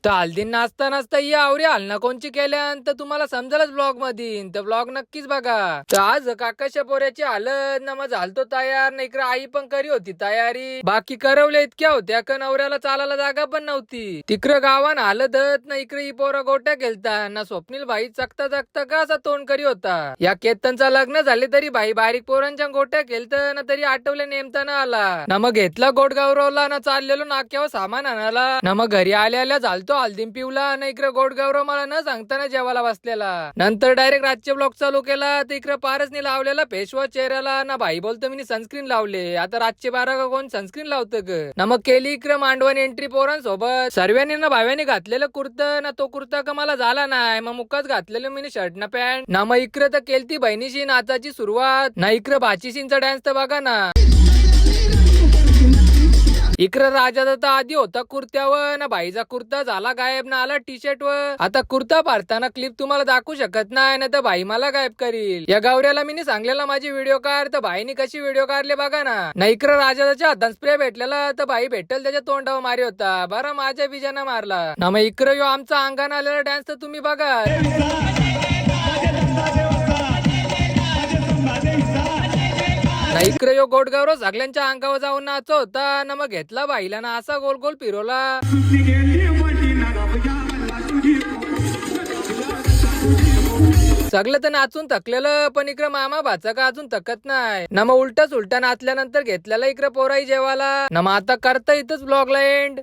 तर हल्दी नाचता नाचता या आवरी हलना कोणची केल्यान तर तुम्हाला समजेलच ब्लॉग मध्ये. तर ब्लॉग नक्कीच बघा. तर आज काकाच्या पोऱ्याची हालत ना मग झालतो तयार ना इकडे आई पण करी होती तयारी. बाकी करवल्या इतक्या होत्या का नवऱ्याला चालायला जागा पण नव्हती. तिकडं गावान हालत ना इकडे ही पोरा गोट्या खेळता ना स्वप्नील भाई चकता चकता का असा तोंड करी होता. या केतनचा लग्न झाले तरी भाई बारीक पोरांच्या गोट्या खेळत ना तरी आठवले नेमता ना आला ना मग घेतला गोड गौरवला ना चाललेलो नाक्यावर सामान आणायला ना मग घरी आल्या झालतो हल्दीम पिवला ना इकडे गोड गौरव मला न सांगताना जेवायला बसलेला. नंतर डायरेक्ट रातचे ब्लॉग चालू केला तर इकडे पारसनी लावलेला फेसवॉश चेहऱ्याला ना भाई बोलतो मी सनस्क्रीन लावले. आता रातचे 12 का कोण सनस्क्रीन लावतं ग ना मग केली इकडे मांडवण एंट्री पोरांसोबत. सर्वांनी ना भाव्याने घातलेलं कुर्तं ना तो कुर्ता का मला झाला नाही मग मुक्काच घातलेलं मी शर्ट ना पॅन्ट ना मग इकडे तर केलती बहिणीशी नाचाची सुरुवात ना इकडे भाचीशींचा डान्स तर बघा ना. इकडं राजा तर आधी होता कुर्त्यावर ना भाईचा कुर्ता झाला गायब ना आला टी शर्ट वर. आता कुर्ता पाडताना क्लिप तुम्हाला दाखवू शकत नाही ना तर भाई मला गायब करील. या गौऱ्याला मी सांगलेला माझी व्हिडिओ काढ तर भाईनी कशी व्हिडिओ काढले बघा ना इकडं राजाच्या हातात स्प्रे भेटलेला तर भाई भेटेल त्याच्या तोंडावर मारी होता. बरं माझ्या बिजाना मारला ना मग इकडं यो आमचा अंगाने आलेला डान्स तर तुम्ही बघा. ना इकडे यो गोडगावरो सगळ्यांच्या अंगावर जाऊन नाचत होता ना मग घेतला बाईला ना असा गोल गोल फिरवला. सगळं तर नाचून थकलेलं पण इकडे मामा भाचा का अजून थकत नाही ना मग उलटा सुलटा नाचल्यानंतर घेतलेला इकडे पोराई जेवाला ना मग आता करता इथंच ब्लॉगला एंड.